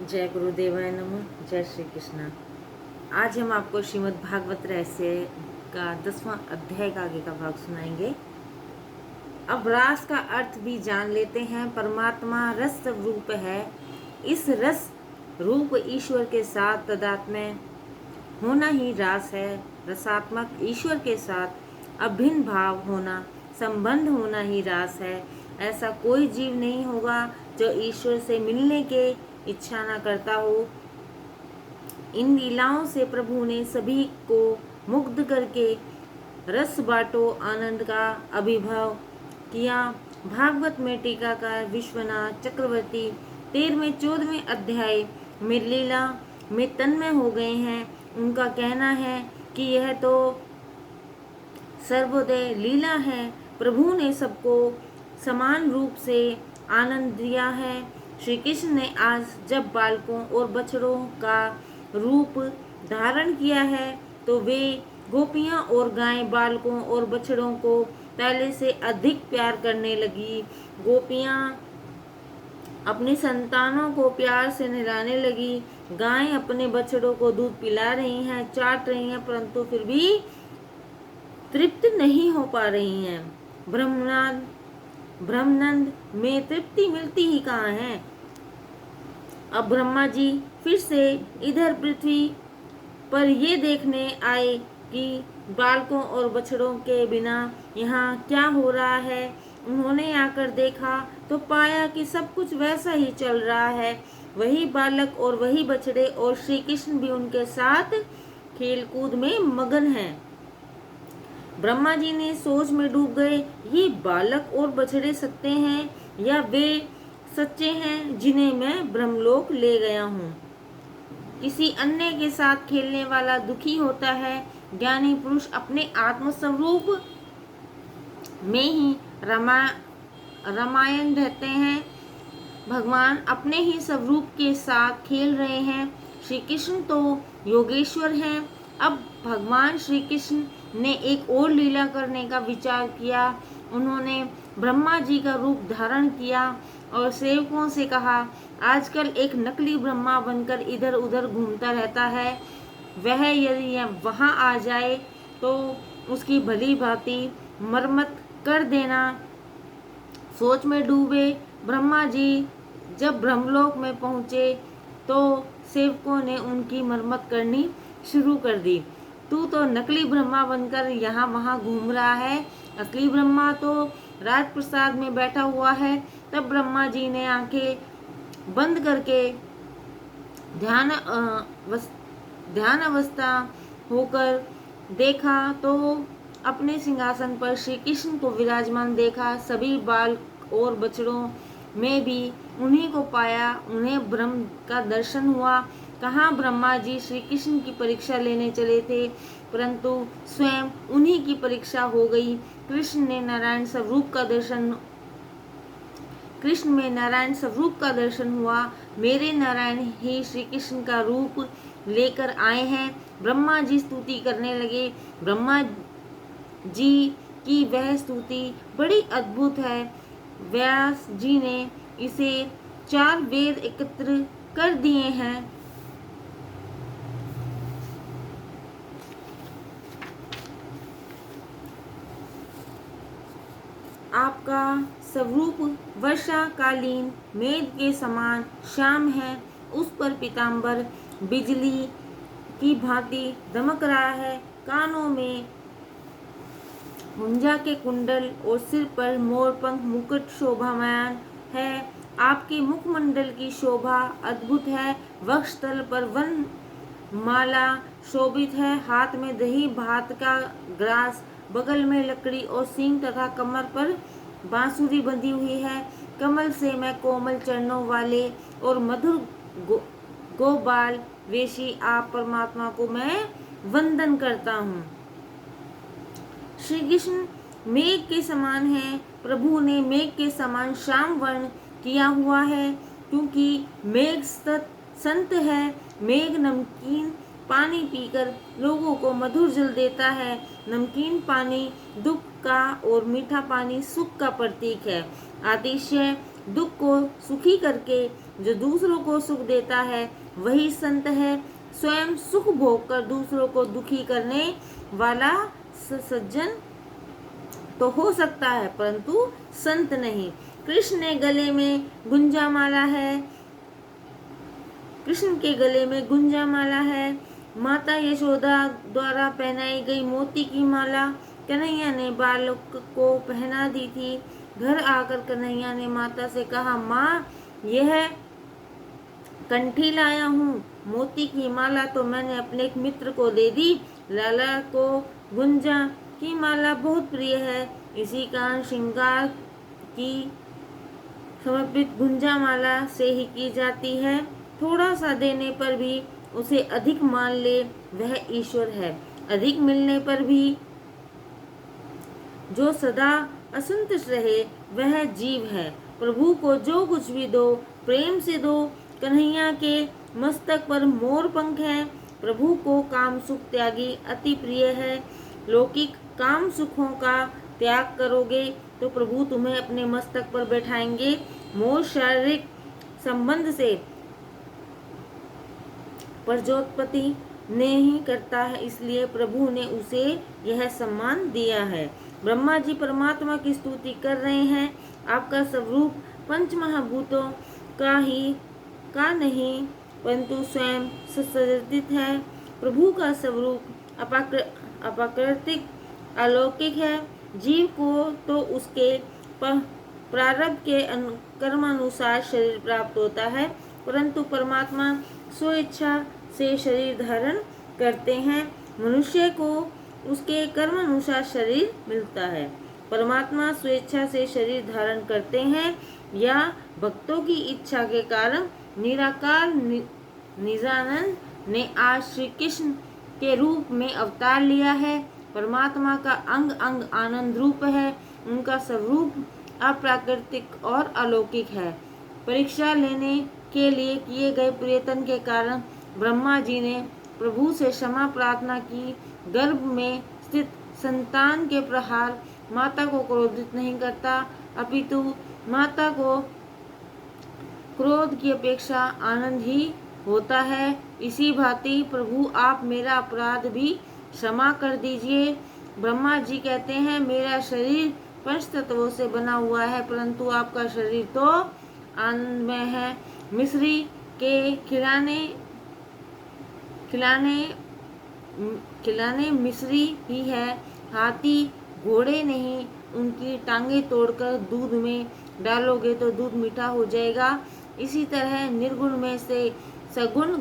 जय गुरुदेवाय नमः। जय श्री कृष्णा। आज हम आपको श्रीमद् भागवत रहस्य का 10वां अध्याय का आगे का भाग सुनाएंगे। अब रास का अर्थ भी जान लेते हैं। परमात्मा रस रूप है। इस रस रूप ईश्वर के साथ तादात्म्य होना ही रास है। रसात्मक ईश्वर के साथ अभिन्न भाव होना, संबंध होना ही रास है। ऐसा कोई जीव नहीं होगा जो ईश्वर से मिलने के इच्छा न करता हो। इन लीलाओं से प्रभु ने सभी को मुग्ध करके रस बाटो आनंद का अभिभव किया। भागवत में टीकाकार विश्वनाथ चक्रवर्ती 13वें 14वें अध्याय में लीला में तन्मय हो गए हैं। उनका कहना है कि यह तो सर्वोदय लीला है। प्रभु ने सबको समान रूप से आनंद दिया है। श्री कृष्ण ने आज जब बालकों और बछड़ों का रूप धारण किया है तो वे गोपियां और गायें बालकों और बछड़ों को पहले से अधिक प्यार करने लगी। गोपियां अपनी संतानों को प्यार से नहलाने लगी। गायें अपने बछड़ों को दूध पिला रही हैं, चाट रही हैं, परंतु फिर भी तृप्त नहीं हो पा रही हैं। ब्रह्मानंद में तृप्ति मिलती ही कहाँ है। अब ब्रह्मा जी फिर से इधर पृथ्वी पर ये देखने आए कि बालकों और बछड़ों के बिना यहाँ क्या हो रहा है। उन्होंने आकर देखा तो पाया कि सब कुछ वैसा ही चल रहा है। वही बालक और वही बछड़े और श्री कृष्ण भी उनके साथ खेलकूद में मगन हैं। ब्रह्मा जी ने सोच में डूब गए, ये बालक और बछड़े सत्य हैं या वे सच्चे हैं जिन्हें मैं ब्रह्मलोक ले गया हूँ। किसी अन्य के साथ खेलने वाला दुखी होता है। ज्ञानी पुरुष अपने आत्मस्वरूप में ही रामायण रहते हैं। भगवान अपने ही स्वरूप के साथ खेल रहे हैं। श्री कृष्ण तो योगेश्वर हैं। अब भगवान श्री कृष्ण ने एक और लीला करने का विचार किया। उन्होंने ब्रह्मा जी का रूप धारण किया और सेवकों से कहा, आजकल एक नकली ब्रह्मा बनकर इधर उधर घूमता रहता है। वह यदि वहाँ आ जाए तो उसकी भली भांति मरम्मत कर देना। सोच में डूबे ब्रह्मा जी जब ब्रह्मलोक में पहुँचे तो सेवकों ने उनकी मरम्मत करनी शुरू कर दी। तू तो नकली ब्रह्मा बनकर यहाँ वहाँ घूम रहा है, असली ब्रह्मा तो राजप्रसाद में बैठा हुआ है। तब ब्रह्मा जी ने आंखें बंद करके ध्यान अवस्था होकर देखा तो अपने सिंहासन पर श्री कृष्ण को विराजमान देखा। सभी बाल और बछड़ों में भी उन्हीं को पाया। उन्हें ब्रह्म का दर्शन हुआ। कहाँ ब्रह्मा जी श्री कृष्ण की परीक्षा लेने चले थे, परंतु स्वयं उन्हीं की परीक्षा हो गई। कृष्ण में नारायण स्वरूप का दर्शन हुआ। मेरे नारायण ही श्री कृष्ण का रूप लेकर आए हैं। ब्रह्मा जी स्तुति करने लगे। ब्रह्मा जी की वह स्तुति बड़ी अद्भुत है। व्यास जी ने इसे 4 वेद एकत्र कर दिए हैं। आपका स्वरूप वर्षा कालीन मेघ के समान श्याम है। उस पर पीताम्बर बिजली की भांति दमक रहा है। कानों में हुंजा के कुंडल और सिर पर मोरपंख मुकुट शोभामान है। आपके मुखमंडल की शोभा अद्भुत है। वक्षस्थल पर वन माला शोभित है। हाथ में दही भात का ग्रास, बगल में लकड़ी और सींग तथा कमर पर बांसुरी बंधी हुई है। कमल से मैं कोमल चरणों वाले और मधुर गोपाल वेशी आप परमात्मा को मैं वंदन करता हूँ। श्री कृष्ण मेघ के समान है। प्रभु ने मेघ के समान श्याम वर्ण किया हुआ है, क्योंकि मेघ संत है। मेघ नमकीन पानी पीकर लोगों को मधुर जल देता है। नमकीन पानी दुख का और मीठा पानी सुख का प्रतीक है। अतिशय दुख को सुखी करके जो दूसरों को सुख देता है वही संत है। स्वयं सुख भोग कर दूसरों को दुखी करने वाला सज्जन तो हो सकता है परंतु संत नहीं। कृष्ण ने गले में गुंजा माला है, कृष्ण के गले में गुंजा माला है। माता यशोदा द्वारा पहनाई गई मोती की माला कन्हैया ने बालक को पहना दी थी। घर आकर कन्हैया ने माता से कहा, माँ यह कंठी लाया हूँ, मोती की माला तो मैंने अपने एक मित्र को दे दी। लाला को गुंजा की माला बहुत प्रिय है, इसी कारण श्रृंगार की समर्पित गुंजा माला से ही की जाती है। थोड़ा सा देने पर भी उसे अधिक मान ले वह ईश्वर है, अधिक मिलने पर भी जो सदा असंतुष्ट रहे वह जीव है। प्रभु को जो कुछ भी दो प्रेम से दो। कन्हैया के मस्तक पर मोर पंख है। प्रभु को काम सुख त्यागी अति प्रिय है। लौकिक काम सुखों का त्याग करोगे तो प्रभु तुम्हें अपने मस्तक पर बैठाएंगे। मोर शारीरिक संबंध से प्रजोत्पत्ति नहीं करता है, इसलिए प्रभु ने उसे यह सम्मान दिया है। ब्रह्मा जी परमात्मा की स्तुति कर रहे हैं। आपका स्वरूप पंच महाभूतों का नहीं परंतु स्वयं ससर्जित है। प्रभु का स्वरूप अप्राकृतिक अलौकिक है। जीव को तो उसके प्रारब्ध के कर्मानुसार शरीर प्राप्त होता है, परंतु परमात्मा स्वेच्छा से शरीर धारण करते हैं। मनुष्य को उसके कर्म अनुसार शरीर मिलता है। परमात्मा स्वेच्छा से शरीर धारण करते हैं या भक्तों की इच्छा के कारण। निराकार निजानंद ने आज श्री कृष्ण के रूप में अवतार लिया है। परमात्मा का अंग अंग आनंद रूप है। उनका स्वरूप अप्राकृतिक और अलौकिक है। परीक्षा लेने के लिए किए गए प्रयत्न के कारण ब्रह्मा जी ने प्रभु से क्षमा प्रार्थना की। गर्भ में स्थित संतान के प्रहार माता को क्रोधित नहीं करता, अपितु माता को क्रोध की अपेक्षा आनंद ही होता है। इसी भांति प्रभु आप मेरा अपराध भी क्षमा कर दीजिए। ब्रह्मा जी कहते हैं, मेरा शरीर पंच तत्वों से बना हुआ है, परंतु आपका शरीर तो आनंदमय है। मिस्री के खिलाने मिस्री ही है, हाथी घोड़े नहीं। उनकी टांगे तोड़कर दूध में डालोगे तो दूध मीठा हो जाएगा। इसी तरह निर्गुण में से सगुण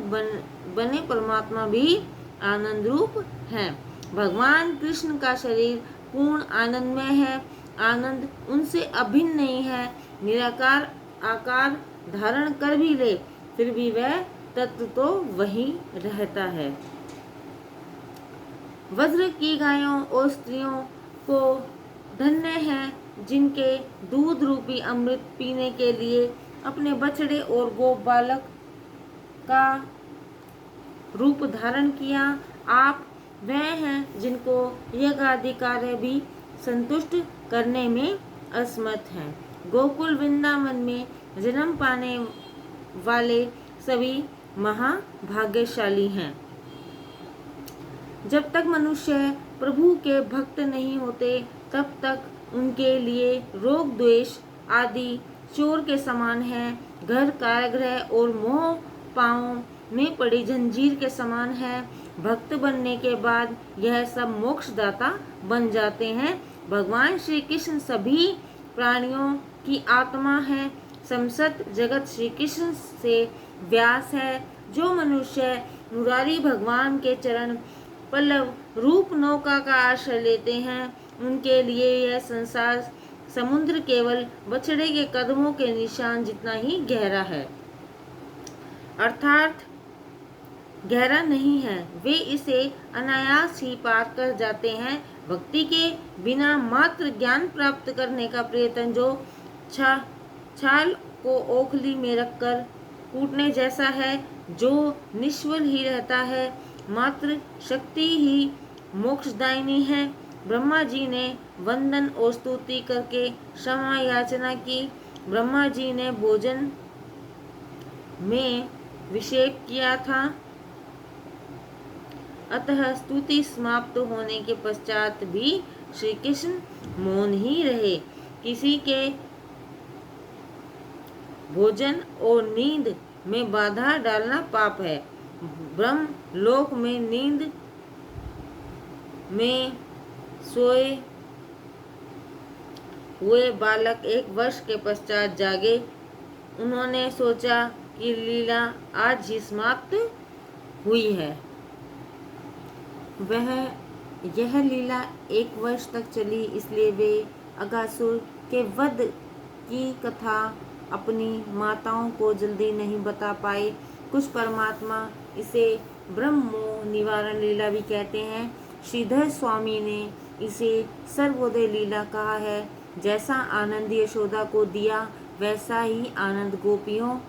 बने परमात्मा भी आनंद रूप है। भगवान कृष्ण का शरीर पूर्ण आनंदमय है। आनंद उनसे अभिन्न नहीं है। निराकार आकार धारण कर भी ले फिर भी वह तत्व तो वही रहता है। वज्र की गायों और स्त्रियों को धन्य है जिनके दूध रूपी अमृत पीने के लिए अपने बछड़े और गोप बालक का रूप धारण किया। आप वह हैं जिनको यज्ञ आदि कार्य भी संतुष्ट करने में असमर्थ हैं। गोकुल वृंदावन में जन्म पाने वाले सभी महाभाग्यशाली हैं। जब तक मनुष्य प्रभु के भक्त नहीं होते तब तक उनके लिए रोग द्वेष आदि चोर के समान है। घर कारागृह और मोह पांव में पड़ी जंजीर के समान है। भक्त बनने के बाद यह सब मोक्षदाता बन जाते हैं। भगवान श्री कृष्ण सभी प्राणियों की आत्मा है। समस्त जगत श्री कृष्ण से व्यास है। जो मनुष्य मुरारी भगवान के चरण पल्लव रूप नौका का आश्रय लेते हैं उनके लिए यह संसार समुद्र केवल बछड़े के कदमों के निशान जितना ही गहरा है, अर्थात गहरा नहीं है। वे इसे अनायास ही पार कर जाते हैं। भक्ति के बिना मात्र ज्ञान प्राप्त करने का प्रयत्न जो छाल को ओखली में रखकर कूटने जैसा है, जो निष्फल ही रहता है। मात्र शक्ति ही मोक्षदायिनी है। ब्रह्मा जी ने वंदन और स्तुति करके क्षमा याचना की। ब्रह्मा जी ने भोजन में विक्षेप किया था, अतः स्तुति समाप्त होने के पश्चात भी श्री कृष्ण मौन ही रहे। किसी के भोजन और नींद में बाधा डालना पाप है। ब्रह्म लोक में नींद में सोए हुए बालक 1 वर्ष के पश्चात जागे। उन्होंने सोचा कि लीला आज ही समाप्त हुई है। यह लीला 1 वर्ष तक चली, इसलिए वे अगासुर के वध की कथा अपनी माताओं को जल्दी नहीं बता पाए। कुछ परमात्मा इसे ब्रह्मो निवारण लीला भी कहते हैं। श्रीधर स्वामी ने इसे सर्वोदय लीला कहा है। जैसा आनंद यशोदा को दिया, वैसा ही आनंद गोपियों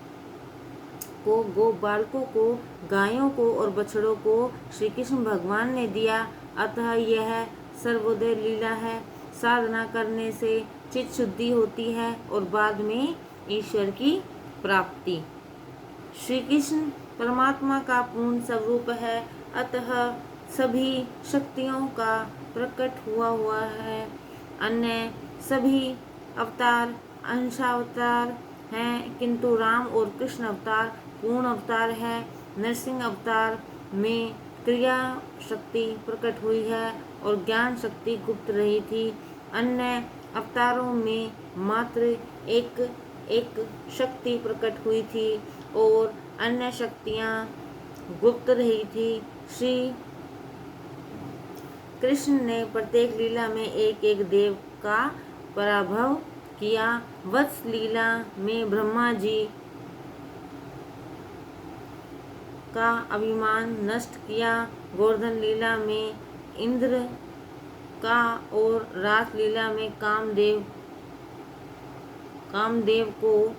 को, गो बालकों को, गायों को और बछड़ों को श्री कृष्ण भगवान ने दिया। अतः यह सर्वोदय लीला है। साधना करने से चित्त शुद्धि होती है और बाद में ईश्वर की प्राप्ति। श्री कृष्ण परमात्मा का पूर्ण स्वरूप है, अतः सभी शक्तियों का प्रकट हुआ है। अन्य सभी अवतार अंशावतार हैं, किंतु राम और कृष्ण अवतार पूर्ण अवतार है। नरसिंह अवतार में क्रिया शक्ति प्रकट हुई है और ज्ञान शक्ति गुप्त रही थी। अन्य अवतारों में मात्र एक शक्ति प्रकट हुई थी और अन्य शक्तियाँ गुप्त रही थी। श्री कृष्ण ने प्रत्येक लीला में एक देव का पराभव किया। वत्स लीला में ब्रह्मा जी का अभिमान नष्ट किया। गोवर्धन लीला में इंद्र का और रास लीला में कामदेव को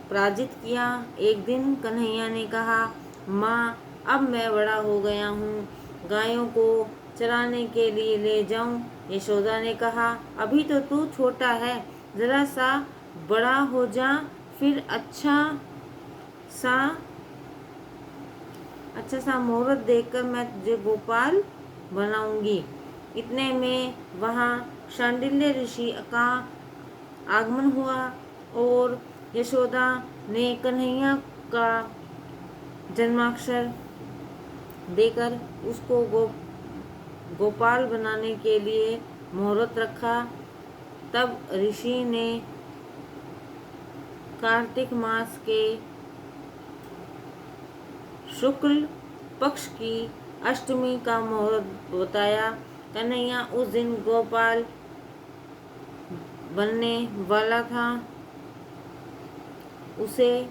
पराजित किया। एक दिन कन्हैया ने कहा, माँ अब मैं बड़ा हो गया हूँ, गायों को चराने के लिए ले जाऊं। यशोदा ने कहा, अभी तो तू छोटा है, जरा सा बड़ा हो जा, फिर अच्छा सा मुहूर्त देखकर मैं तुझे गोपाल बनाऊंगी। इतने में वहाँ शांडिल्य ऋषि का आगमन हुआ और यशोदा ने कन्हैया का जन्माक्षर देकर उसको गोपाल बनाने के लिए मुहूर्त रखा। तब ऋषि ने कार्तिक मास के शुक्ल पक्ष की अष्टमी का मुहूर्त बताया। कन्हैया उस दिन गोपाल बनने वाला था। उसे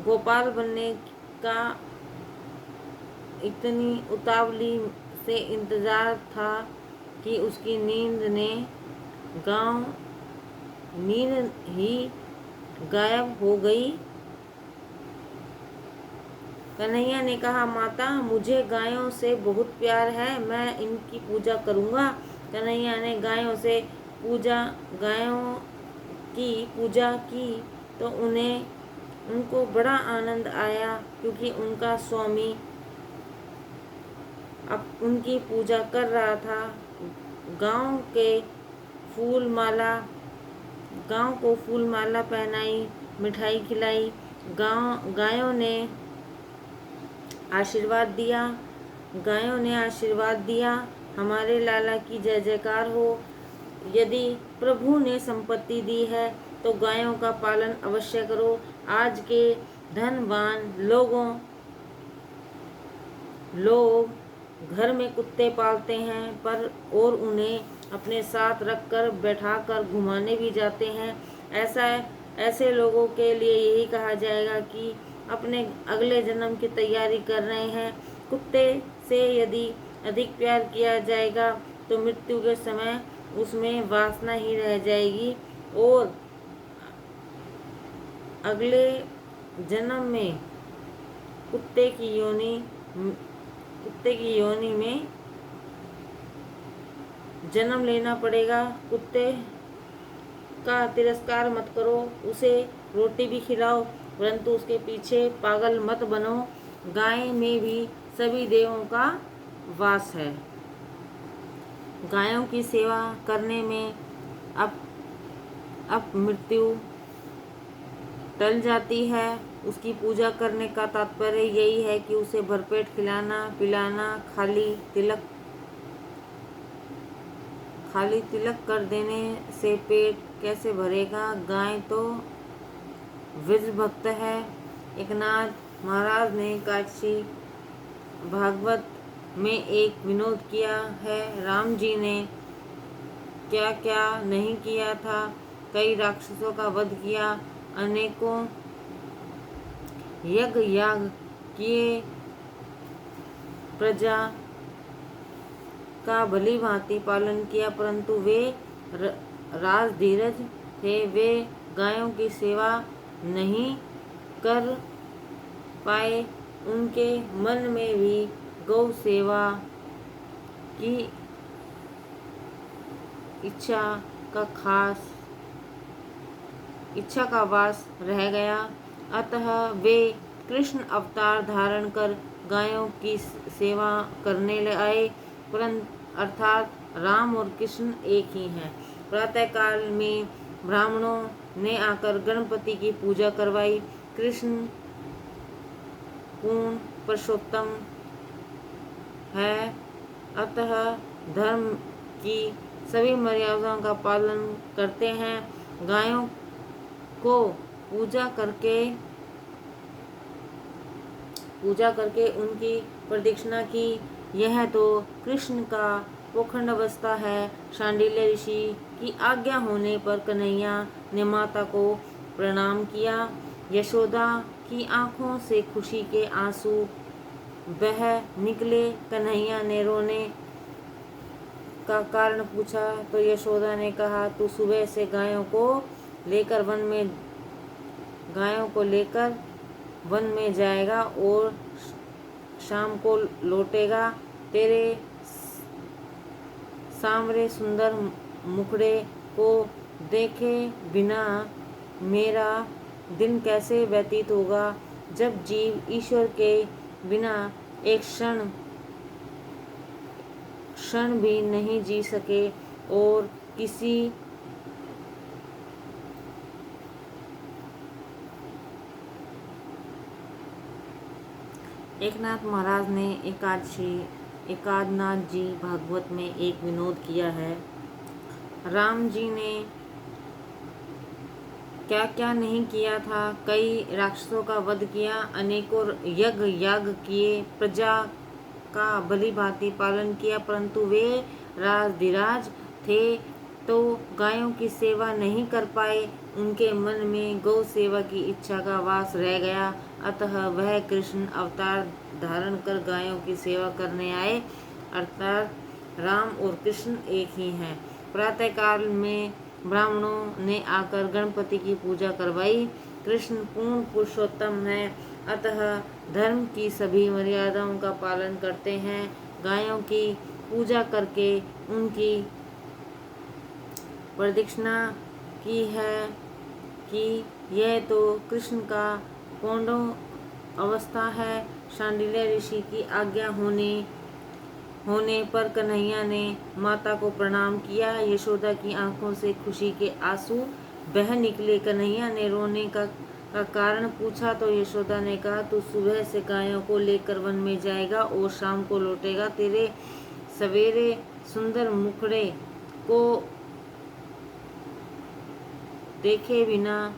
गोपाल बनने का इतनी उतावली से इंतजार था कि उसकी नींद ही गायब हो गई। कन्हैया ने कहा, माता मुझे गायों से बहुत प्यार है, मैं इनकी पूजा करूँगा। कन्हैया ने गायों की पूजा की तो उनको बड़ा आनंद आया, क्योंकि उनका स्वामी अब उनकी पूजा कर रहा था। गांव को फूल माला पहनाई, मिठाई खिलाई। गायों ने आशीर्वाद दिया, हमारे लाला की जय जयकार हो। यदि प्रभु ने संपत्ति दी है तो गायों का पालन अवश्य करो। आज के धनवान लोग घर में कुत्ते पालते हैं और उन्हें अपने साथ रखकर बैठाकर घुमाने भी जाते हैं। ऐसे लोगों के लिए यही कहा जाएगा कि अपने अगले जन्म की तैयारी कर रहे हैं। कुत्ते से यदि अधिक प्यार किया जाएगा तो मृत्यु के समय उसमें वासना ही रह जाएगी और अगले जन्म में कुत्ते की योनि में जन्म लेना पड़ेगा। कुत्ते का तिरस्कार मत करो, उसे रोटी भी खिलाओ, परंतु उसके पीछे पागल मत बनो। गाय में भी सभी देवों का वास है। गायों की सेवा करने में अब मृत्यु टल जाती है। उसकी पूजा करने का तात्पर्य यही है कि उसे भरपेट खिलाना पिलाना। खाली तिलक कर देने से पेट कैसे भरेगा? गाय तो विज भक्त है। एकनाथ महाराज ने काशी भागवत में एक विनोद किया है। राम जी ने क्या क्या नहीं किया था। कई राक्षसों का वध किया, अनेकों यज्ञ याग किए, प्रजा का भली भांति पालन किया, परंतु वे राज धीरज थे। वे गायों की सेवा नहीं कर पाए। उनके मन में भी गौ सेवा की इच्छा का वास रह गया। अतः वे कृष्ण अवतार धारण कर गायों की सेवा करने आए। परंतु अर्थात राम और कृष्ण एक ही हैं। प्रातःकाल में ब्राह्मणों ने आकर गणपति की पूजा करवाई। कृष्ण पूर्ण पुरुषोत्तम है, अतः धर्म की सभी मर्यादाओं का पालन करते हैं। गायों को पूजा करके उनकी प्रदक्षिणा की। यह तो कृष्ण का पोखंड अवस्था है। शांडिल्य ऋषि की आज्ञा होने पर कन्हैया ने माता को प्रणाम किया। यशोदा की आंखों से खुशी के आंसू बह निकले। कन्हैया ने रोने का कारण पूछा तो यशोदा ने कहा, तू सुबह से गायों को लेकर वन में जाएगा और शाम को लौटेगा। तेरे सांवरे सुंदर मुखड़े को देखे बिना मेरा दिन कैसे व्यतीत होगा। जब जीव ईश्वर के बिना एक क्षण भी नहीं जी सके और किसी एकनाथ महाराज ने एकादनाथ जी भागवत में एक विनोद किया है। राम जी ने क्या क्या नहीं किया था। कई राक्षसों का वध किया, अनेकों यज्ञ याग किए, प्रजा का भली भांति पालन किया, परंतु वे राजधिराज थे तो गायों की सेवा नहीं कर पाए। उनके मन में गौ सेवा की इच्छा का वास रह गया। अतः वह कृष्ण अवतार धारण कर गायों की सेवा करने आए। अर्थात राम और कृष्ण एक ही हैं। प्रातःकाल में ब्राह्मणों ने आकर गणपति की पूजा करवाई। कृष्ण पूर्ण पुरुषोत्तम है, अतः धर्म की सभी मर्यादाओं का पालन करते हैं। गायों की पूजा करके उनकी प्रदक्षिणा की है कि यह तो कृष्ण का पौंडो अवस्था है। शांडिल्य ऋषि की आज्ञा होने पर कन्हैया ने माता को प्रणाम किया। यशोदा की आंखों से खुशी के आंसू बह निकले। कन्हैया ने रोने का कारण पूछा तो यशोदा ने कहा, तू सुबह से गायों को लेकर वन में जाएगा और शाम को लौटेगा। तेरे सवेरे सुंदर मुखड़े को देखे बिना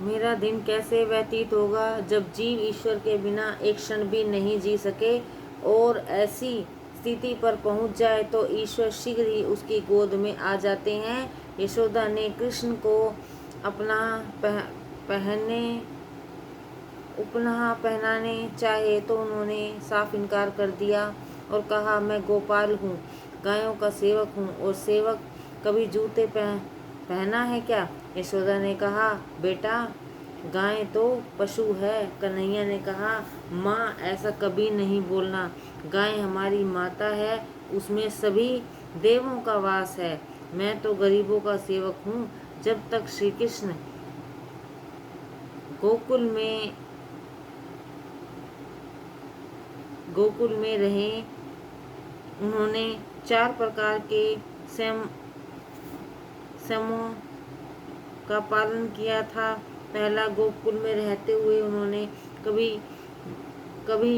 मेरा दिन कैसे व्यतीत होगा। जब जीव ईश्वर के बिना एक क्षण भी नहीं जी सके और ऐसी स्थिति पर पहुंच जाए तो ईश्वर शीघ्र ही उसकी गोद में आ जाते हैं। यशोदा ने कृष्ण को उपनाह पहनाने चाहे तो उन्होंने साफ इनकार कर दिया और कहा, मैं गोपाल हूँ, गायों का सेवक हूँ और सेवक कभी जूते पहना है क्या? यशोदा ने कहा, बेटा गाय तो पशु है। कन्हैया ने कहा, माँ ऐसा कभी नहीं बोलना। गाय हमारी माता है, उसमें सभी देवों का वास है। मैं तो गरीबों का सेवक हूँ। जब तक श्री कृष्ण गोकुल में रहे, उन्होंने 4 प्रकार के समों का पालन किया था। पहला, गोकुल में रहते हुए उन्होंने कभी कभी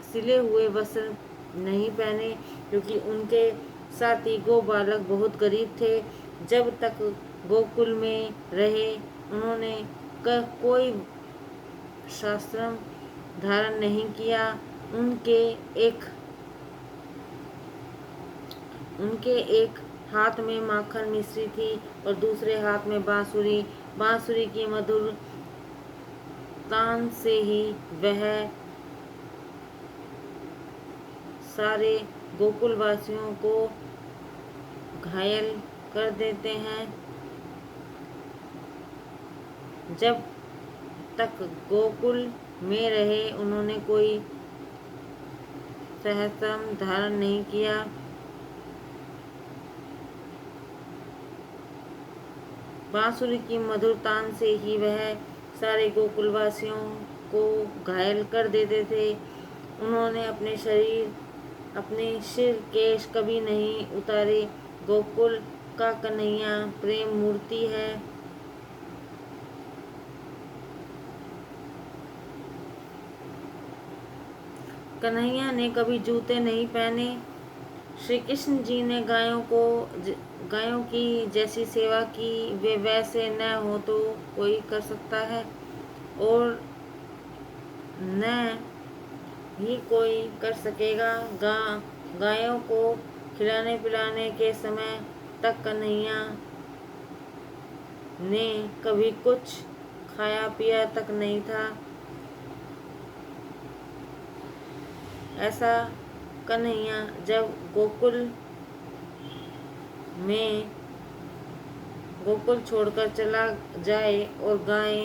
सिले हुए वस्त्र नहीं पहने, क्योंकि उनके साथी गो बालक बहुत गरीब थे। जब तक गोकुल में रहे, उन्होंने कोई शास्त्र धारण नहीं किया। उनके एक हाथ में माखन मिश्री थी और दूसरे हाथ में बांसुरी। बांसुरी की मधुर तान से ही वह सारे गोकुलवासियों को घायल कर देते हैं। जब तक गोकुल में रहे, उन्होंने कोई सहस्त्रम धारण नहीं किया। बांसुरी की मधुर तान से ही वह सारे गोकुलवासियों को घायल कर देते थे। उन्होंने अपने सिर केश कभी नहीं उतारे। गोकुल का कन्हैया प्रेम मूर्ति है। कन्हैया ने कभी जूते नहीं पहने। श्री कृष्ण जी ने गायों की जैसी सेवा की, वे वैसे न हो तो कोई कर सकता है, और न ही कोई कर सकेगा। गायों को खिलाने पिलाने के समय तक कन्हैया ने कभी कुछ खाया पिया तक नहीं था। ऐसा कन्हैया जब गोकुल छोड़कर चला जाए और गाय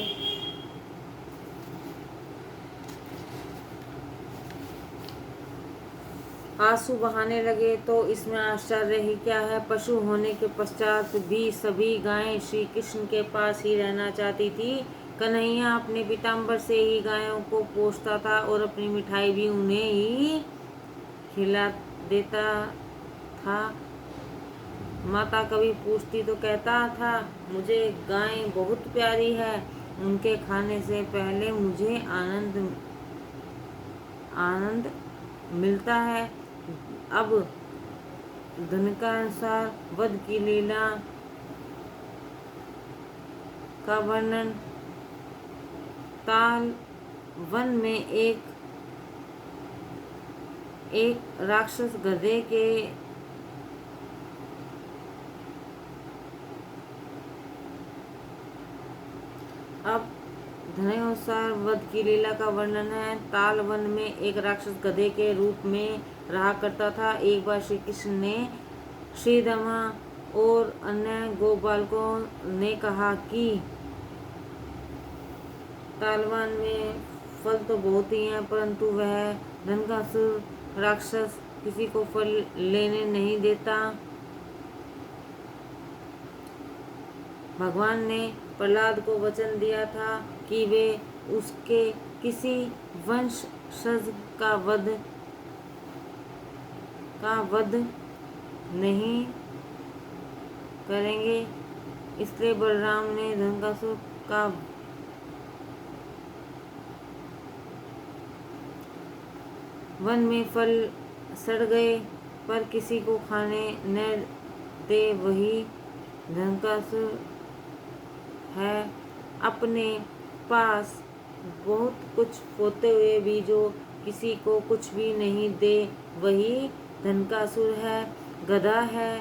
आंसू बहाने लगे, तो इसमें आश्चर्य ही क्या है। पशु होने के पश्चात भी सभी गायें श्री कृष्ण के पास ही रहना चाहती थी। कन्हैया अपने पीताम्बर से ही गायों को पोसता था और अपनी मिठाई भी उन्हें ही खिला देता था। माता कभी पूछती तो कहता था, मुझे गाय बहुत प्यारी है, उनके खाने से पहले मुझे आनंद मिलता है। अब धनिकानुसार वध की लीला का वर्णन। ताल वन में एक राक्षस गधे के अब धनुषार वध की लीला का वर्णन है। ताल वन में एक राक्षस गधे के रूप में रहा करता था। एक बार श्री कृष्ण ने श्रीदामा और अन्य गोपालकों ने कहा कि तालवन में फल तो बहुत ही हैं, परंतु वह धनकासुर राक्षस किसी को फल लेने नहीं देता। भगवान ने प्रहलाद को वचन दिया था कि वे उसके किसी वंशज का वध नहीं करेंगे। इसलिए बलराम ने धनकासुर का वन में फल सड़ गए पर किसी को खाने न दे, वही धनकासुर है। अपने पास बहुत कुछ होते हुए भी जो किसी को कुछ भी नहीं दे, वही धनकासुर है। गधा है,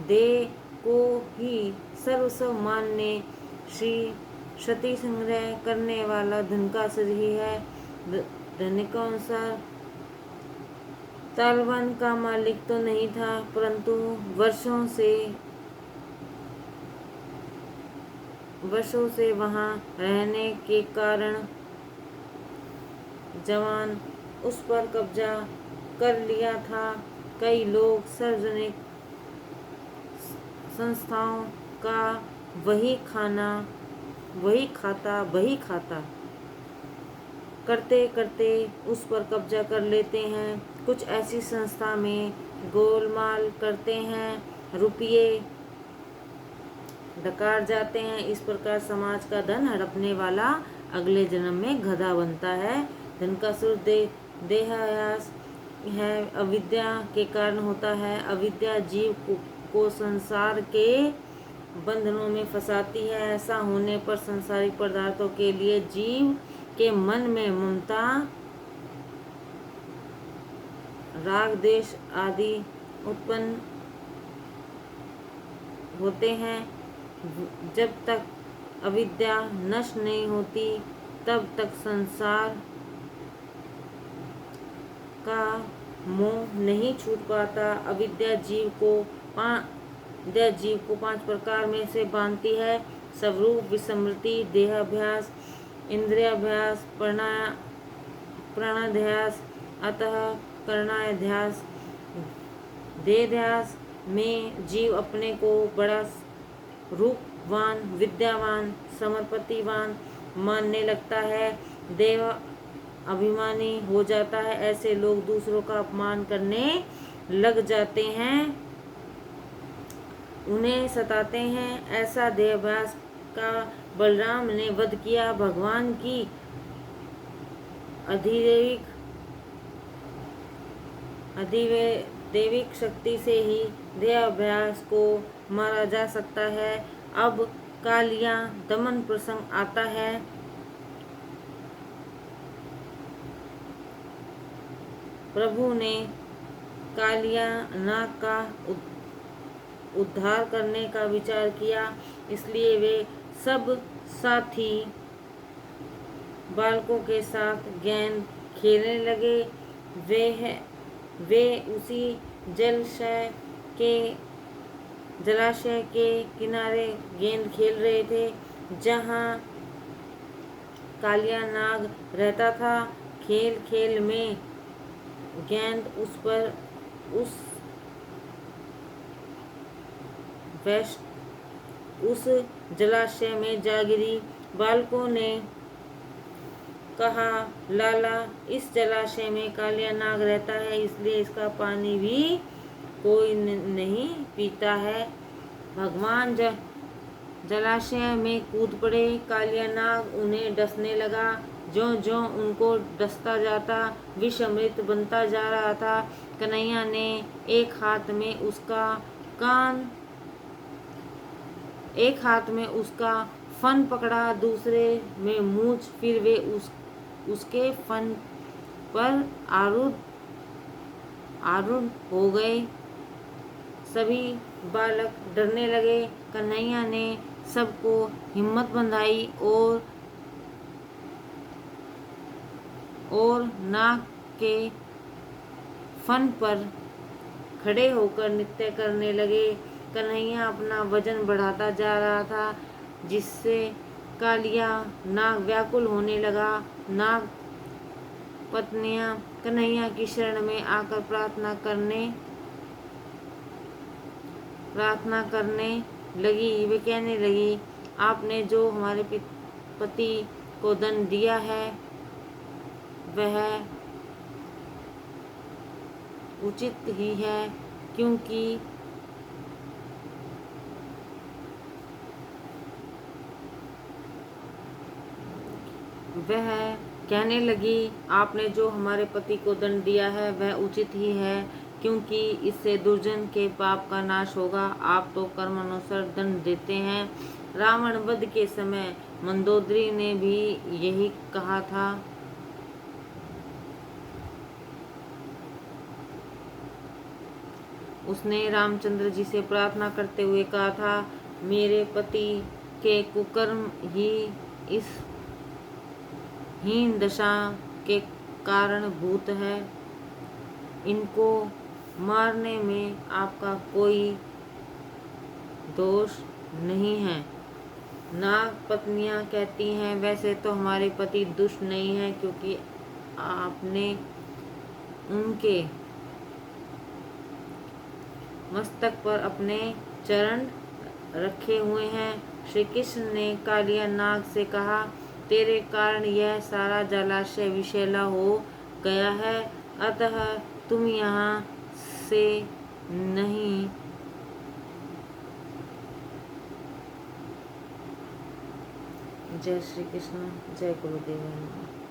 दे को ही सर्वस्व मानने क्षति संग्रह करने वाला धनकासुर ही है। धनिकानुसार तालवन का मालिक तो नहीं था, परंतु वर्षों से वर्षों से वहाँ रहने के कारण जवान उस पर कब्जा कर लिया था। कई लोग सार्वजनिक संस्थाओं का वही खाता करते करते उस पर कब्जा कर लेते हैं। कुछ ऐसी संस्था में गोलमाल करते हैं, रुपये डकार जाते हैं। इस प्रकार समाज का धन हड़पने वाला अगले जन्म में गधा बनता है। धन का स्रोत देहायास है, अविद्या के कारण होता है। अविद्या जीव को संसार के बंधनों में फंसाती है। ऐसा होने पर संसारिक पदार्थों के लिए जीव के मन में ममता, राग, द्वेष आदि उत्पन्न होते हैं। जब तक अविद्या नष्ट नहीं होती तब तक संसार का मोह नहीं छूट पाता। अविद्या जीव को पांच प्रकार में से बांधती है: स्वरूप, विस्मृति, देहाभ्यास, इंद्रियाभ्यास, प्राणाध्यास, अतः करणाध्यास। देहाध्यास में जीव अपने को बड़ा रूपवान, विद्यावान, समर्पतिवान मानने लगता है, देव अभिमानी हो जाता है। ऐसे लोग दूसरों का अपमान करने लग जाते हैं, उन्हें सताते हैं। ऐसा देहाभ्यास का बलराम ने वध किया। भगवान की अधिदैविक शक्ति से ही देहाभ्यास को मारा जा सकता है। अब कालिया दमन प्रसंग आता है। प्रभु ने कालिया नाग का उद्धार करने का विचार किया, इसलिए वे सब साथी बालकों के साथ गेंद खेलने लगे। वे उसी जलाशय के किनारे गेंद खेल रहे थे जहाँ कालिया नाग रहता था। खेल खेल में गेंद उस जलाशय में जा गिरी। बालकों ने कहा, लाला, इस जलाशय में कालिया नाग रहता है, इसलिए इसका पानी भी कोई नहीं पीता है। भगवान जलाशय में कूद पड़े। कालिया नाग उन्हें डसने लगा। ज्यों ज्यों उनको डसता जाता, विष अमृत बनता जा रहा था। कन्हैया ने एक हाथ में उसका फन पकड़ा, दूसरे में मूंछ। फिर वे उसके फन पर आरूढ़ हो गए। सभी बालक डरने लगे। कन्हैया ने सबको हिम्मत बंधाई और नाग के फन पर खड़े होकर नृत्य करने लगे। कन्हैया अपना वजन बढ़ाता जा रहा था, जिससे कालिया नाग व्याकुल होने लगा। नाग पत्नियां कन्हैया की शरण में आकर प्रार्थना करने लगी। वे कहने लगी, आपने जो हमारे पति को दंड दिया है वह उचित ही है, क्योंकि वह कहने लगी, आपने जो हमारे पति को दंड दिया है वह उचित ही है, क्योंकि इससे दुर्जन के पाप का नाश होगा। आप तो कर्मानुसार दंड देते हैं। रावण वध के समय मंदोदरी ने भी यही कहा था। उसने रामचंद्र जी से प्रार्थना करते हुए कहा था, मेरे पति के कुकर्म ही इस हीन दशा के कारणभूत है। इनको मारने में आपका कोई दोष नहीं है। नाग पत्नियां कहती हैं, वैसे तो हमारे पति दुष्ट नहीं हैं, क्योंकि आपने उनके मस्तक पर अपने चरण रखे हुए हैं। श्री कृष्ण ने कालिया नाग से कहा, तेरे कारण यह सारा जलाशय विषैला हो गया है, अतः तुम यहाँ से नहीं जय श्री कृष्ण, जय गुरुदेव।